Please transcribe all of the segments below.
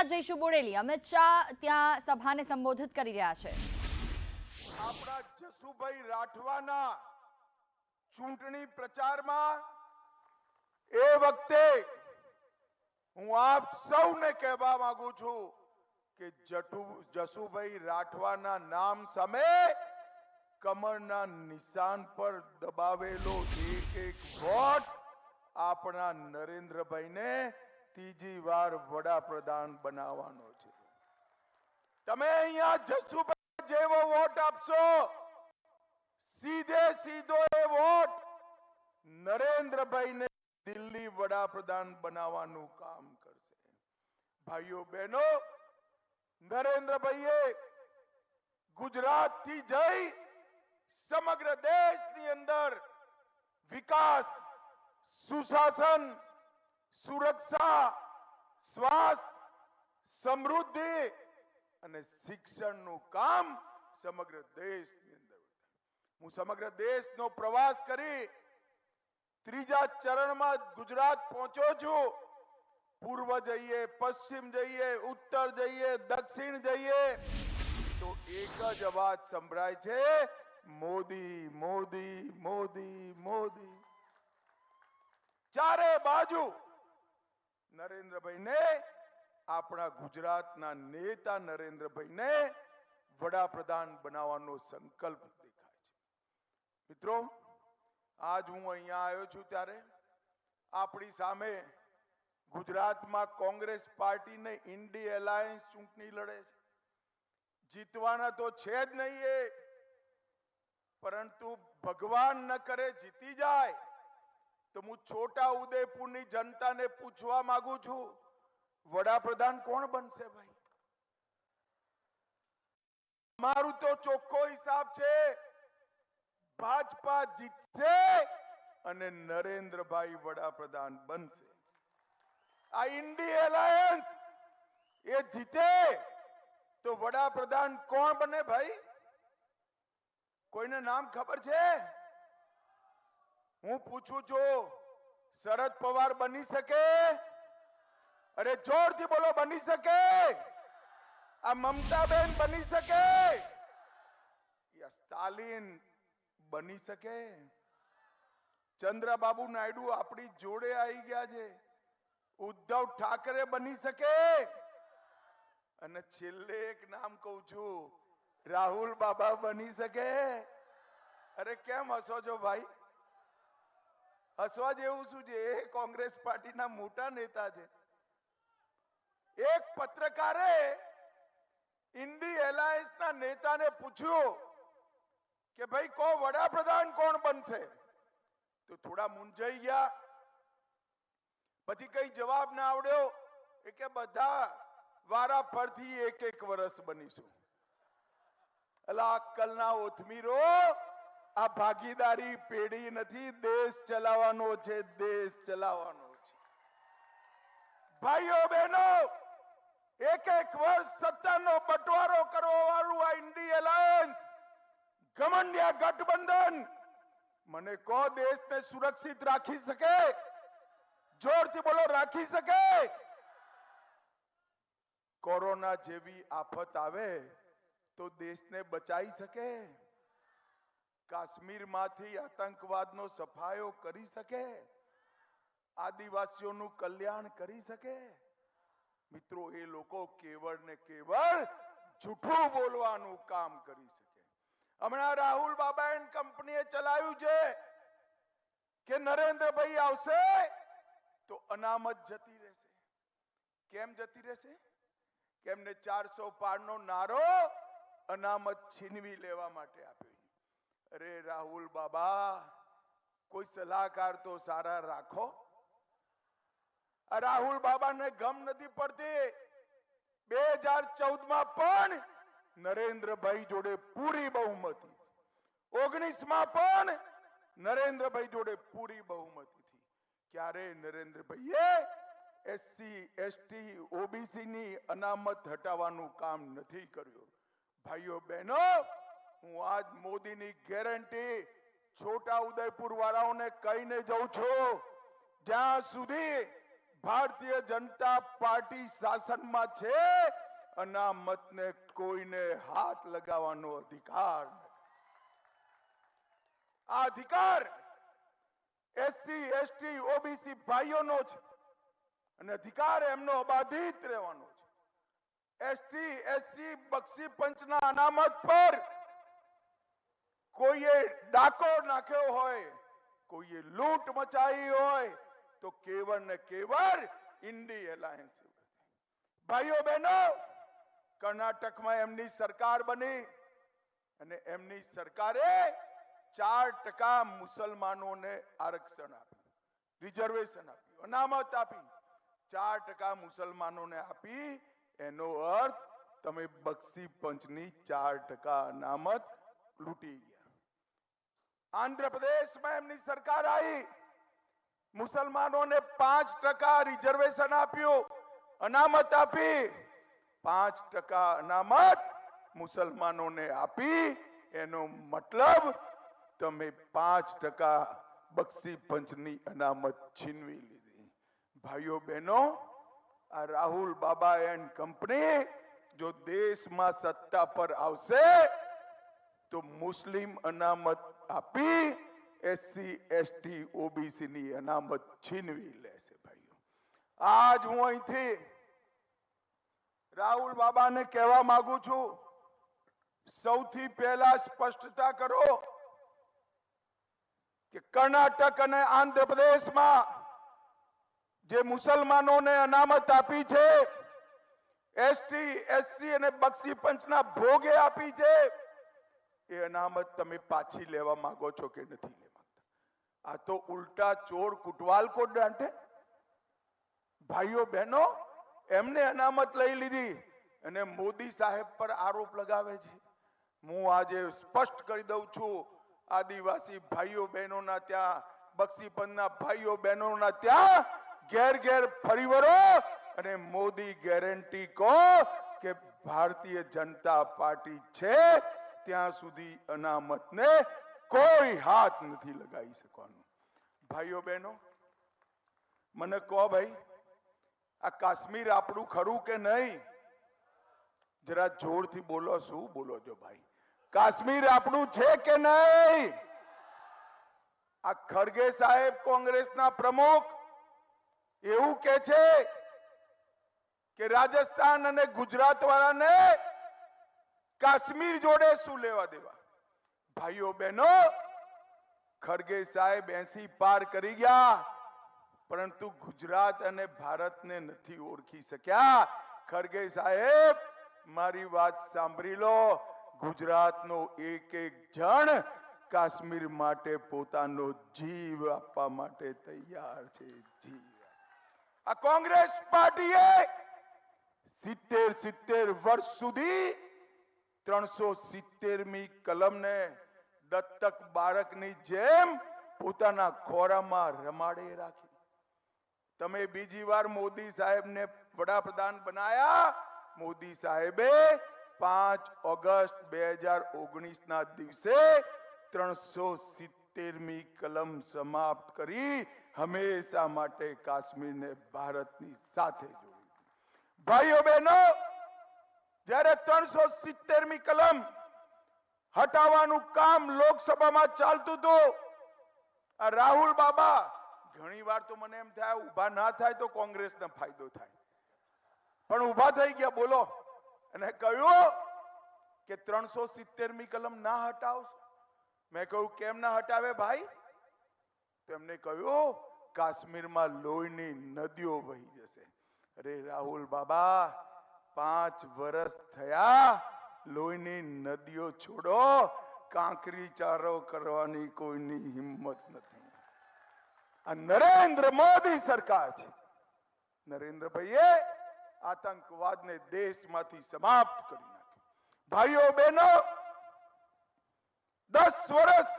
ગુજરાત જઈશું બોડેલી, અમિત શાહ ત્યાં સભાને સંબોધિત કરી રહ્યા છે। આપણા જસુભાઈ રાઠવાના ચૂંટણી પ્રચારમાં એ વખતે હું આપ સૌને કહેવા માંગુ છું કે જસુભાઈ રાઠવાના નામ સામે કમરના નિશાન પર દબાવેલો એક એક વોટ આપણા નરેન્દ્રભાઈને ત્રીજી વાર વડાપ્રધાન બનાવવાનો છે। તમે અહીંયા જસુભાઈ જેવો વોટ આપશો, સીધે સીધો એ વોટ નરેન્દ્રભાઈને દિલ્હી વડાપ્રધાન બનાવવાનું કામ કરશે। ભાઈઓ બહેનો, નરેન્દ્રભાઈએ ગુજરાતથી જઈ સમગ્ર દેશની અંદર વિકાસ, સુશાસન, સુરક્ષા, સ્વાસ્થ્ય, સમૃદ્ધિ અને શિક્ષણનું કામ સમગ્ર દેશની અંદર। હું સમગ્ર દેશનો પ્રવાસ કરી ત્રીજા ચરણમાં ગુજરાત પહોંચ્યો છું। પૂર્વ જઈએ, પશ્ચિમ જઈએ, ઉત્તર જઈએ, દક્ષિણ જઈએ તો એક જ અવાજ સંભળાય છે, મોદી મોદી મોદી મોદી। ચારે બાજુ નરેન્દ્રભાઈને, આપણા ગુજરાતના નેતા નરેન્દ્રભાઈને વડાપ્રધાન બનાવવાનો સંકલ્પ દેખાય છે। મિત્રો, આજ હું અહીંયા આવ્યો છું ત્યારે આપણી સામે ગુજરાતમાં કોંગ્રેસ પાર્ટીને ઇન્ડી એલાયન્સ ચૂંટણી લડે છે। જીતવાના તો છે જ નહીં એ, પરંતુ ભગવાન ન કરે જીતી જાય તો હું છોટા ઉદેપુરની જનતાને પૂછવા માંગુ છું, વડાપ્રધાન કોણ બનશે ભાઈ? મારું તો ચોખ્ખો હિસાબ છે, ભાજપા જીતશે અને નરેન્દ્રભાઈ વડાપ્રધાન બનશે। આ ઇન્ડી એલાયન્સ એ જીતે તો વડાપ્રધાન કોણ બને ભાઈ? કોઈને નામ ખબર છે? હું પૂછું છું, શરદ પવાર બની શકે? અરે જોરથી બોલો, બની શકે? આ મમતાબેન બની શકે? સ્ટાલિન બની શકે? ચંદ્રબાબુ નાયડુ આપણી જોડે આવી ગયા છે, ઉદ્ધવ ઠાકરે બની શકે? અને છેલ્લે એક નામ કહું છું, રાહુલ બાબા બની શકે? અરે કેમ હસો છો ભાઈ? હસવા જેવું શું છે? એ કોંગ્રેસ પાર્ટીના મોટા નેતા છે। એક પત્રકારે ઇન્ડી એલાયન્સના નેતાને પૂછ્યું કે ભાઈ કો વડાપ્રધાન કોણ બનશે? તો થોડા મૂંઝાઈ ગયા, પછી કઈ જવાબ ના આવડ્યો કે બધા વારા ફરથી એક એક વર્ષ બનીશું। અલા અક્કલના ઓથમીરો, આ ભાગીદારી પેઢી નથી, દેશ ચલાવવાનો છે, દેશ ચલાવવાનો છે। ભાઈઓ બહેનો, એક એક વર્ષ સત્તાનો બટવારો કરવા વાળું આ ઇન્ડી એલાયન્સ, ઘમંડિયા ગઠબંધન મને કહો, દેશને સુરક્ષિત રાખી શકે? જોરથી બોલો, રાખી શકે? કોરોના જેવી આફત આવે તો દેશને બચાવી શકે? કાશ્મીરમાંથી આતંકવાદનો સફાયો કરી શકે? આદિવાસીઓનું કલ્યાણ કરી શકે? મિત્રો, એ લોકો કેવળ ને કેવળ જૂઠું બોલવાનું કામ કરી શકે। હમણાં રાહુલ બાબા એન્ડ કંપનીએ ચલાવ્યું છે કે નરેન્દ્રભાઈ આવશે તો અનામત જતી રહેશે। કેમ જતી રહેશે? કે એમને 400 પારનો નારો અનામત છીનવી લેવા માટે આપ્યો। અરે રાહુલ બાબા, કોઈ સલાહકાર તો સારા રાખો। આ રાહુલ બાબાને ગમ નથી પડતી। 2014માં પણ નરેન્દ્રભાઈ જોડે પૂરી બહુમતી, 19માં પણ નરેન્દ્રભાઈ જોડે પૂરી બહુમતી થી। ક્યારે નરેન્દ્રભાઈએ એસસી, એસટી, ઓબીસી ની અનામત હટાવવાનું કામ નથી કર્યું। ભાઈઓ બહેનો, હું આજ મોદીની ગેરંટી છોટા ઉદયપુર વાળાઓને કહીને જાઉં છું, જ્યાં સુધી ભારતીય જનતા પાર્ટી શાસનમાં છે, અનામતને કોઈને હાથ લગાવવાનો અધિકાર નથી. આ અધિકાર એસસી, એસટી, ઓબીસી ભાઈઓનો છે અને અધિકાર એમનો અબાધિત રહેવાનો છે. એસટી, એસસી બક્ષી પંચના અનામત પર કોઈએ ડાકો નાખ્યો હોય, કોઈએ લૂંટ મચાવી હોય તો કેવળ ને કેવળ ઇન્ડી એલાયન્સ. ભાઈઓ બહેનો, કર્ણાટકમાં એમની સરકાર બની અને એમની સરકારે 4% મુસલમાનોને આરક્ષણ આપ્યું, રિઝર્વેશન આપ્યું, અનામત આપી. 4% મુસલમાનોને આપી એનો અર્થ તમે બક્ષી પંચની 4% અનામત લૂંટી ગયા. આંધ્રપ્રદેશમાં એમની સરકાર આવી, મુસલમાનોને 5% રિઝર્વેશન આપ્યું, અનામત આપી. 5% અનામત મુસલમાનોને આપી એનો મતલબ તમે 5% બક્ષી પંચની અનામત છીનવી લીધી. ભાઈઓ બહેનો, આ રાહુલ બાબા એન્ડ કંપની જો દેશમાં સત્તા પર આવશે તો મુસ્લિમ અનામત આપી એસસી, એસટી, ઓબીસી ની અનામત છીનવી લેશે. ભાઈઓ, આજ હું અહીંથી રાહુલ બાબાને કહેવા માંગુ છું, સૌથી પહેલા સ્પષ્ટતા કરો કે કર્ણાટક અને આંધ્રપ્રદેશમાં જે મુસલમાનોને અનામત આપી છે, એસટી, એસસી અને બક્ષી પંચના ભોગે આપી છે, એ અનામત તમે પાછી લેવા માંગો છો કે નથી લેવા માંગતા? આ તો ઉલટા ચોર કુટવાલ કો દાંટે. ભાઈઓ બહેનો, એમને અનામત લઈ લીધી અને મોદી સાહેબ પર આરોપ લગાવે છે. હું આજે સ્પષ્ટ કરી દઉં છું, આદિવાસી ભાઈઓ બહેનોના ત્યાં, બક્ષી પંચના ભાઈઓ બહેનોના ત્યાં ઘેર ઘેર ફરી વળો અને મોદી ગેરંટી કહો કે ભારતીય જનતા પાર્ટી છે ત્યાં સુધી અનામતને કોઈ હાથ નથી લગાવી શકવાનું. ભાઈઓ બહેનો, મને કહો ભાઈ, આ કાશ્મીર આપણું ખરું કે નહીં? જરા જોરથી બોલો. શું બોલો છો ભાઈ? કાશ્મીર આપણું છે કે નહીં? આ ખરગે સાહેબ, કોંગ્રેસના પ્રમુખ, એવું કે છે કે રાજસ્થાન અને ગુજરાત વાળાને કાશ્મીર જોડે શું લેવા દેવા? ભાઈઓ બહેનો, ખરગે સાહેબ 80 પાર કરી ગયા, પરંતુ ગુજરાત અને ભારતને નથી ઓળખી શક્યા. ખરગે સાહેબ, મારી વાત સાંભળી લો, ગુજરાતનો એક એક જણ કાશ્મીર માટે પોતાનો જીવ આપવા માટે તૈયાર છે. આ કોંગ્રેસ પાર્ટીએ 70 વર્ષ સુધી 370મી કલમને દત્તક બાળકની જેમ પોતાના ખોરામાં રમાડે રાખી. તમે બીજી વાર મોદી સાહેબને વડાપ્રધાન બનાયા. મોદી સાહેબે 5 ઓગસ્ટ 2019 ના દિવસે 370મી કલમ સમાપ્ત કરી હંમેશા માટે કાશ્મીરને ભારતની સાથે જોડી. ભાઈઓ બહેનો, જ્યારે 370મી કલમ હટાવવાનું કામ લોકસભામાં ચાલતું હતું, આ રાહુલ બાબા, ઘણી વાર તો મને એમ થાય ઉભા ના થાય તો કોંગ્રેસને ફાયદો થાય, પણ ઉભા થઈ ગયા બોલો અને કહ્યું કે 370મી કલમ ના હટાવશો. મેં કહ્યું કેમ ના હટાવે ભાઈ? તેમને કહ્યું કાશ્મીરમાં લોહીની નદીઓ વહી જશે. અરે રાહુલ બાબા, 5 વર્ષ થયા, લોહીની નદીઓ છોડો, કાંકરી ચારો કરવાની કોઈની હિંમત નથી. આ નરેન્દ્ર મોદી સરકાર છે. નરેન્દ્રભાઈએ આતંકવાદને દેશમાંથી સમાપ્ત કરી નાખ્યો. ભાઈઓ બહેનો, 10 વર્ષ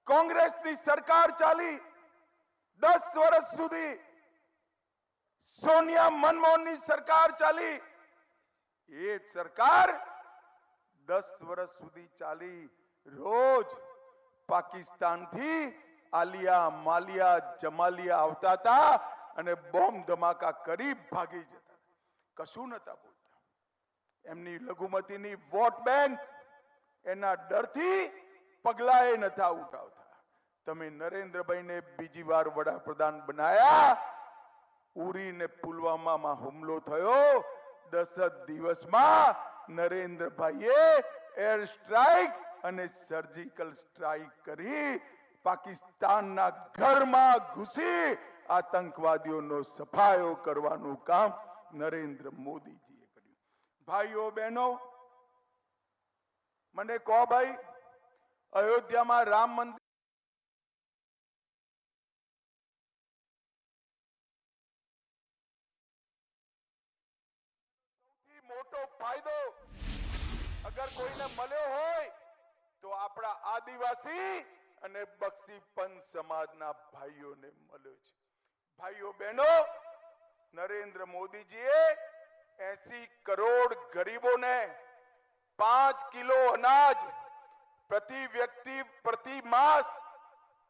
કોંગ્રેસની સરકાર ચાલી. 10 વર્ષ સુધી સોનિયા મનમોહનની સરકાર ચાલી. એ સરકાર 10 વર્ષ સુધી ચાલી. રોજ પાકિસ્તાનથી આલિયા, માલિયા, જમાલિયા આવતા હતા અને બોમ્બ ધમાકા કરી ભાગી જતા, કશું નતા બોલતા. એમની લઘુમતીની વોટ બેંક એના ડરથી પગલાએ નતા ઉઠાવતા. તમે નરેન્દ્રભાઈને બીજી વાર વડાપ્રધાન બનાયા, ઉરી ને પુલવામામાં હુમલો થયો, 10 જ દિવસમાં નરેન્દ્રભાઈએ એર સ્ટ્રાઇક અને સર્જિકલ સ્ટ્રાઇક કરી પાકિસ્તાનના ઘરમાં ઘૂસી આતંકવાદીઓનો સફાયો કરવાનું કામ નરેન્દ્ર મોદીજીએ કર્યું. ભાઈઓ બહેનો, મને કહો ભાઈ, અયોધ્યામાં રામ મંદિર સૌથી મોટો ફાયદો અગર કોઈને મળ્યો હોય તો આપણા આદિવાસી અને બક્ષી પંથ સમાજના ભાઈઓને મળ્યો છે. ભાઈઓ બહેનો, નરેન્દ્ર મોદીજીએ 80 કરોડ ગરીબોને 5 કિલો અનાજ પ્રતિ વ્યક્તિ પ્રતિ માસ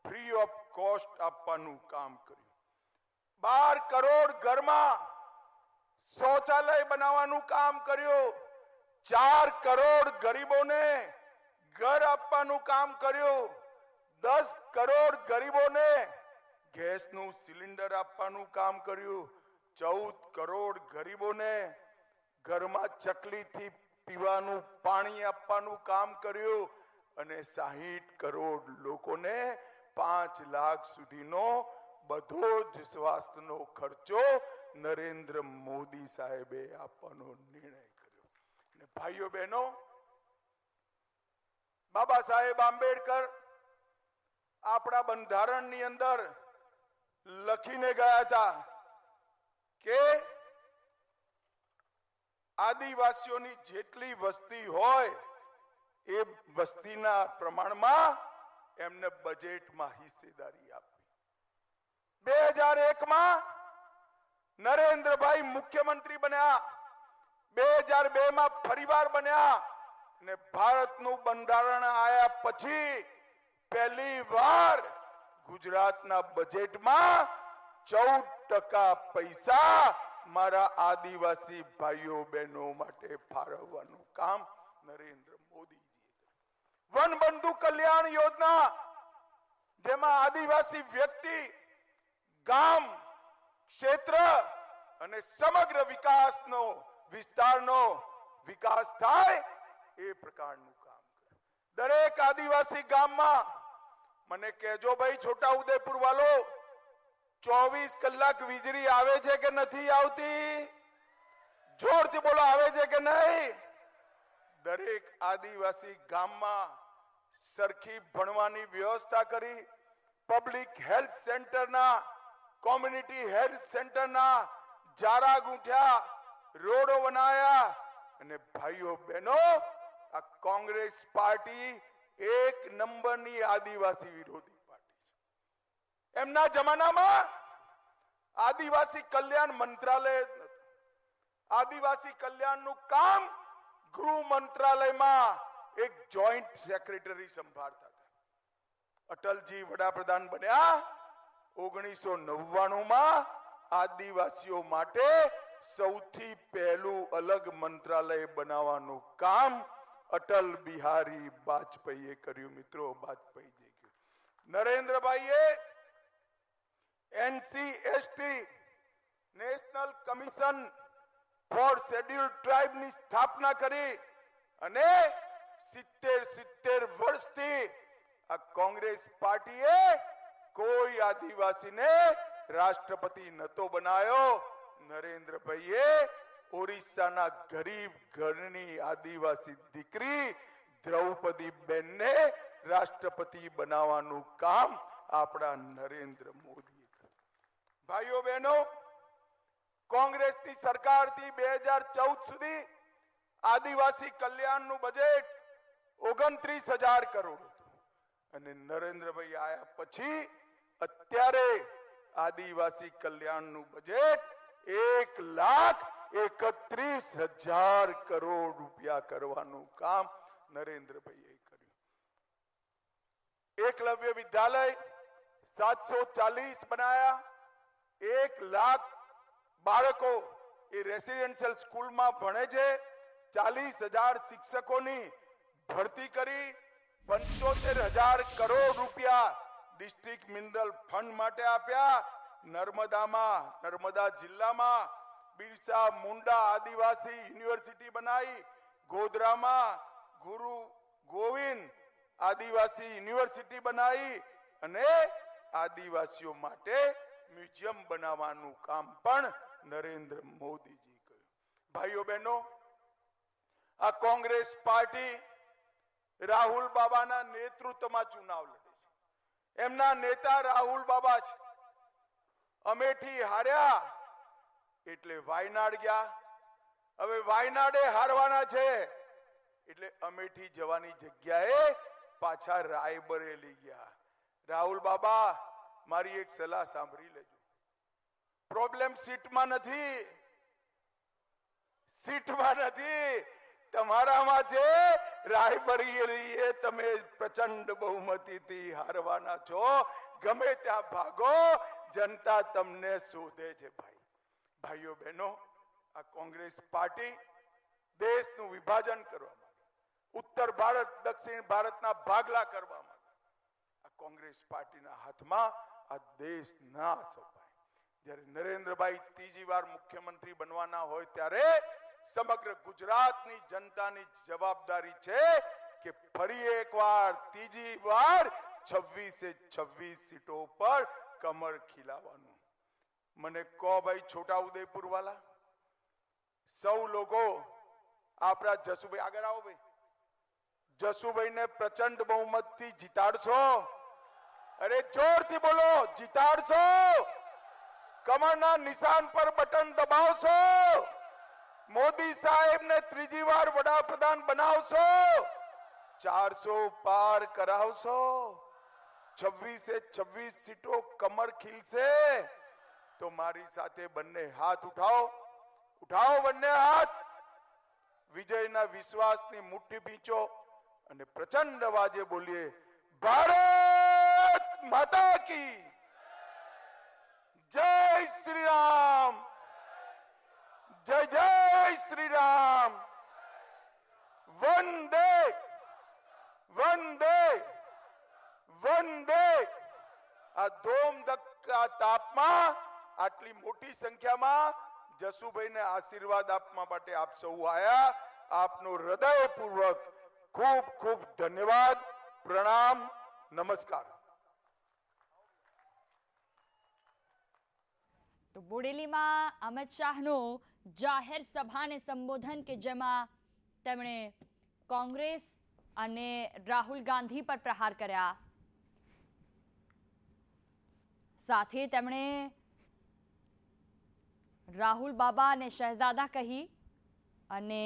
ફ્રી ઓફ કોસ્ટ આપવાનું કામ કર્યું. 12 કરોડ ઘરમાં શૌચાલય બનાવવાનું કામ કર્યું. 4 કરોડ ગરીબોને ઘર આપવાનું કામ કર્યું. 10 કરોડ ગરીબોને ગેસનું સિલિન્ડર આપવાનું કામ કર્યું. 14 કરોડ ગરીબોને ઘરમાં ચકલીથી પીવાનું પાણી આપવાનું કામ કર્યું. અને 60 કરોડ લોકોને 5 લાખ સુધીનો બધો જ સ્વાસ્થ્યનો ખર્ચો નરેન્દ્ર મોદી સાહેબે આપવાનો નિર્ણય કર્યો. અને ભાઈઓ બહેનો, બાબા સાહેબ આંબેડકર આપણા બંધારણની અંદર લખીને ગયા હતા કે આદિવાસીઓની જેટલી વસ્તી હોય એ વસ્તીના પ્રમાણમાં એમને બજેટમાં હિસ્સેદારી આપવી. 2001માં નરેન્દ્રભાઈ મુખ્યમંત્રી બન્યા, 2002માં ફરીવાર બન્યા અને ભારતનું બંધારણ આયા પછી પહેલી વાર ગુજરાતના બજેટમાં 14% પૈસા મારા આદિવાસી ભાઈઓ બહેનો માટે ફાળવવાનું કામ નરેન્દ્ર મોદીજીએ કર્યું. વન બંધુ કલ્યાણ યોજના, જેમાં આદિવાસી વ્યક્તિ, ગામ, ક્ષેત્ર અને સમગ્ર વિકાસનો વિસ્તારનો વિકાસ થાય એ પ્રકારનું કામ કર્યું. દરેક આદિવાસી ગામમાં, મને કહેજો ભાઈ છોટાઉદેપુર વાળો, 24 કલાક વીજળી આવે છે કે નથી આવતી? જોરથી બોલો, આવે છે કે નહીં? દરેક આદિવાસી ગામમાં સરખી ભણવાની વ્યવસ્થા કરી, પબ્લિક હેલ્થ સેન્ટરના, કોમ્યુનિટી હેલ્થ સેન્ટરના જારા ગૂંથ્યા, રોડો બનાયા. અને ભાઈઓ બહેનો, આ કોંગ્રેસ પાર્ટી 1 નંબરની આદિવાસી વિરોધી પાર્ટી છે. એમના જમાનામાં આદિવાસી કલ્યાણ મંત્રાલય જ નતું. આદિવાસી કલ્યાણનું કામ ગૃહ મંત્રાલયમાં એક જોઈન્ટ સેક્રેટરી સંભાળતા હતા. અટલજી વડાપ્રધાન બન્યા 1999માં, આદિવાસીઓ માટે સૌથી પહેલું અલગ મંત્રાલય બનાવવાનું કામ અટલ બિહારી વાજપેયીએ કર્યું. મિત્રો, વાજપેયી જે નરેન્દ્રભાઈએ NCST national commission for scheduled tribe ની સ્થાપના કરી અને 70 વર્ષથી આ કોંગ્રેસ પાર્ટીએ કોઈ આદિવાસીને રાષ્ટ્રપતિ નતો બનાવ્યો. નરેન્દ્રભાઈએ ઓરિસ્સાના ગરીબ ઘરની આદિવાસી દીકરી દ્રૌપદી બેનને રાષ્ટ્રપતિ બનાવવાનું કામ આપણા નરેન્દ્ર મોદીએ કર્યું. ભાઈઓ બહેનો, કોંગ્રેસની સરકારથી 2014 સુધી આદિવાસી કલ્યાણનું બજેટ 29,000 કરોડ હતું. અને નરેન્દ્રભાઈ આયા પછી અત્યારે આદિવાસી કલ્યાણનું બજેટ 1,31,000 કરોડ રૂપિયા કરવાનું કામ નરેન્દ્રભાઈએ કર્યું. એકલવ્ય વિદ્યાલય 740 બનાયા, 1 લાખ બાળકો એ રેસિડેન્શિયલ સ્કૂલમાં ભણે છે. 40,000 શિક્ષકોની ભરતી કરી 75,000 કરોડ રૂપિયા ડિસ્ટ્રિક્ટ મિનરલ ફંડ માટે આપ્યા. નર્મદા જિલ્લામાં બિરસા મુંડા આદિવાસી યુનિવર્સિટી બનાવી. ગોધરામાં ગુરુ ગોવિંદ આદિવાસી યુનિવર્સિટી બનાવી અને આદિવાસીઓ માટે મ્યુઝિયમ બનાવવાનું કામ પણ નરેન્દ્ર મોદીજી કર્યું. ભાઈઓ બહેનો, આ કોંગ્રેસ પાર્ટી રાહુલ બાબાના નેતૃત્વમાં ચુનાવ લડે છે. એમના નેતા રાહુલ બાબા છે. અમેઠી હાર્યા એટલે વાયનાડ ગયા. હવે વાયનાડે હારવાના છે એટલે અમેઠી જવાની જગ્યાએ પાછા રાયબરેલી ગયા. રાહુલ બાબા, મારી એક સલાહ સાંભળી લેજો. પ્રોબ્લેમ સીટમાં નથી, તમારામાં છે. રાયબરેલીએ તમે પ્રચંડ બહુમતીથી હારવાના છો. ગમે ત્યાં ભાગો, જનતા તમને શોધે છે. ભાઈઓ બહેનો, આ કોંગ્રેસ પાર્ટી દેશનું વિભાજન કરવા માંગે, ઉત્તર ભારત દક્ષિણ ભારતના ભાગલા કરવા માંગે. આ કોંગ્રેસ પાર્ટીના હાથમાં આ દેશ ના સોંપાય. જ્યારે નરેન્દ્રભાઈ ત્રીજી વાર મુખ્યમંત્રી બનવાના હોય ત્યારે સમગ્ર ગુજરાતની જનતાની જવાબદારી છે કે ફરી એકવાર ત્રીજી વાર 26 સીટો પર કમર ખીલાવાનું. મને કહો ભાઈ, છોટાઉદેપુર વાલા સૌ લોકો આપણા જસુભાઈ, આગળ આવો ભાઈ, જસુભાઈને પ્રચંડ બહુમતથી જીતાડશો? અરે જોરથી બોલો, જીતાડશો? કમરના નિશાન પર બટન દબાવશો? મોદી સાહેબને ત્રીજી વાર વડાપ્રધાન બનાવશો? 400 પાર કરાવશો? 26 સીટો કમર ખીલશે? તો મારી સાથે બંને હાથ ઉઠાવો બંને હાથ. વિજયના વિશ્વાસની મુઠ્ઠી ભીંચો અને પ્રચંડ અવાજે બોલીએ, ભારત માતા કી જય શ્રી રામ, જય શ્રી રામ. વંદે વંદે વંદે. આ ધોમધક્કા તાપમાં આટલી મોટી સંખ્યામાં જસુભાઈને આશીર્વાદ આપવા માટે આપ સૌ આયા. આપનો હૃદયપૂર્વક ખૂબ ખૂબ ધન્યવાદ, પ્રણામ, નમસ્કાર. તો બોડેલીમાં અમિત શાહનું જાહેર સભાને સંબોધન કે જેમાં તેમણે કોંગ્રેસ અને રાહુલ ગાંધી પર પ્રહાર કર્યા. સાથે તેમણે રાહુલ બાબા અને શહેજાદા કહી અને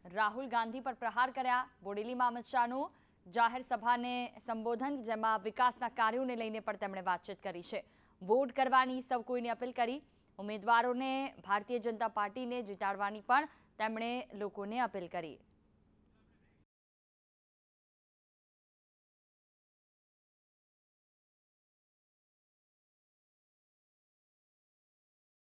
રાહુલ ગાંધી પર પ્રહાર કર્યા. બોડેલીમાં અમિત શાહનું જાહેર સભાને સંબોધન જેમાં વિકાસના કાર્યોને લઈને પણ તેમણે વાતચીત કરી છે. વોટ કરવાની સૌ કોઈને અપીલ કરી. ઉમેદવારોને ભારતીય જનતા પાર્ટીને જીતાડવાની પણ તેમણે લોકોને અપીલ કરી.